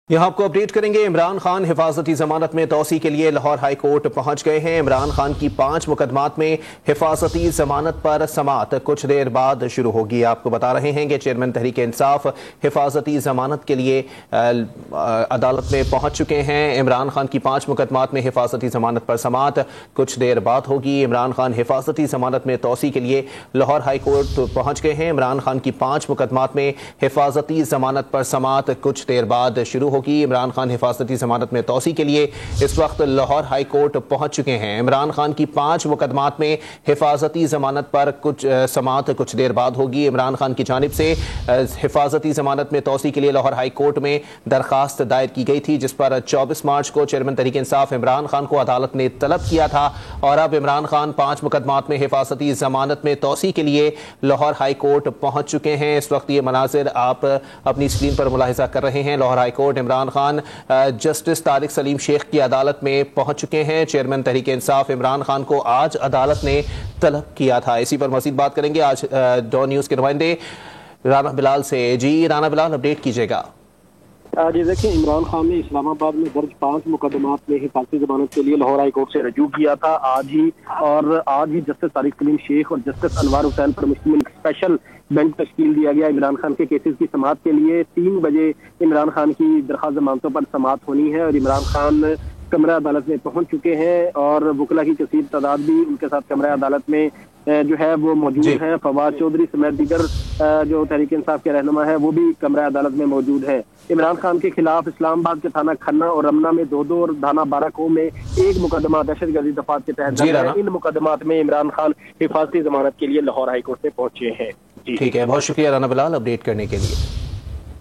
یہاں آپ کو اپڈیٹ کریں گے۔ عمران خان حفاظتی ضمانت میں توسیع کے لیے لاہور ہائی کورٹ پہنچ گئے ہیں۔ عمران خان کی 5 مقدمات میں حفاظتی ضمانت پر سماعت کچھ دیر بعد شروع ہوگی۔ آپ کو بتا رہے ہیں کہ چیئرمین تحریک انصاف حفاظتی ضمانت کے لیے عدالت میں پہنچ چکے ہیں۔ عمران خان کی 5 مقدمات میں حفاظتی ضمانت پر سماعت کچھ دیر بعد ہوگی۔ عمران خان حفاظتی ضمانت میں توسیع کے لیے لاہور ہائی کورٹ پہنچ گئے ہیں۔ عمران خان کی 5 مقدمات میں حفاظتی ضمانت پر سماعت کچھ دیر بعد شروع ہوگی۔ عمران خان حفاظتی ضمانت میں توسیع کے لیے اس وقت لاہور ہائی کورٹ پہنچ چکے ہیں۔ عمران خان کی 5 مقدمات میں حفاظتی ضمانت پر سماعت کچھ دیر بعد ہوگی۔ عمران خان کی جانب سے حفاظتی ضمانت میں توسیع کے لیے لاہور ہائی کورٹ میں درخواست دائر کی گئی تھی، جس پر 24 مارچ کو چیئرمین تحریک انصاف عمران خان کو عدالت نے طلب کیا تھا، اور اب عمران خان 5 مقدمات میں حفاظتی ضمانت میں توسیع کے لیے لاہور ہائی کورٹ پہنچ چکے ہیں۔ اس وقت یہ مناظر آپ اپنی اسکرین پر ملاحظہ کر رہے ہیں۔ Lahore high court Imran Khan justice Tariq Saleem Sheikh کی عدالت میں پہنچ چکے ہیں۔ چیئرمین تحریک انصاف عمران خان کو آج عدالت نے طلب کیا تھا۔ اسی پر مزید بات کریں گے آج ڈان نیوز کے نمائندے رانا بلال سے۔ جی رانا بلال، اپڈیٹ کیجیے گا۔ جی دیکھیں، عمران خان نے اسلام آباد میں درج 5 مقدمات میں حفاظتی ضمانت کے لیے لاہور ہائی کورٹ سے رجوع کیا تھا آج ہی جسٹس طارق سلیم شیخ اور جسٹس انوار حسین پر مشتمل اسپیشل بینچ تشکیل دیا گیا۔ عمران خان کے کیسز کی سماعت کے لیے 3 بجے عمران خان کی درخواست ضمانتوں پر سماعت ہونی ہے، اور عمران خان کمرہ عدالت میں پہنچ چکے ہیں، اور وکلا کی کثیر تعداد بھی ان کے ساتھ کمرہ عدالت میں جو ہے وہ موجود ہیں۔ فواد چودھری سمیت دیگر جو تحریک انصاف کے رہنما ہے وہ بھی کمرہ عدالت میں موجود ہے۔ عمران خان کے خلاف اسلام آباد کے تھانہ کھنہ اور رمنہ میں 2 اور تھانہ بارہ میں 1 مقدمہ دہشت گردی دفعات کے تحت ہے۔ ان مقدمات میں عمران خان حفاظتی ضمانت کے لیے لاہور ہائی کورٹ سے پہنچے ہیں۔ ٹھیک ہے، بہت شکریہ رانا بلال اپڈیٹ کرنے کے لیے۔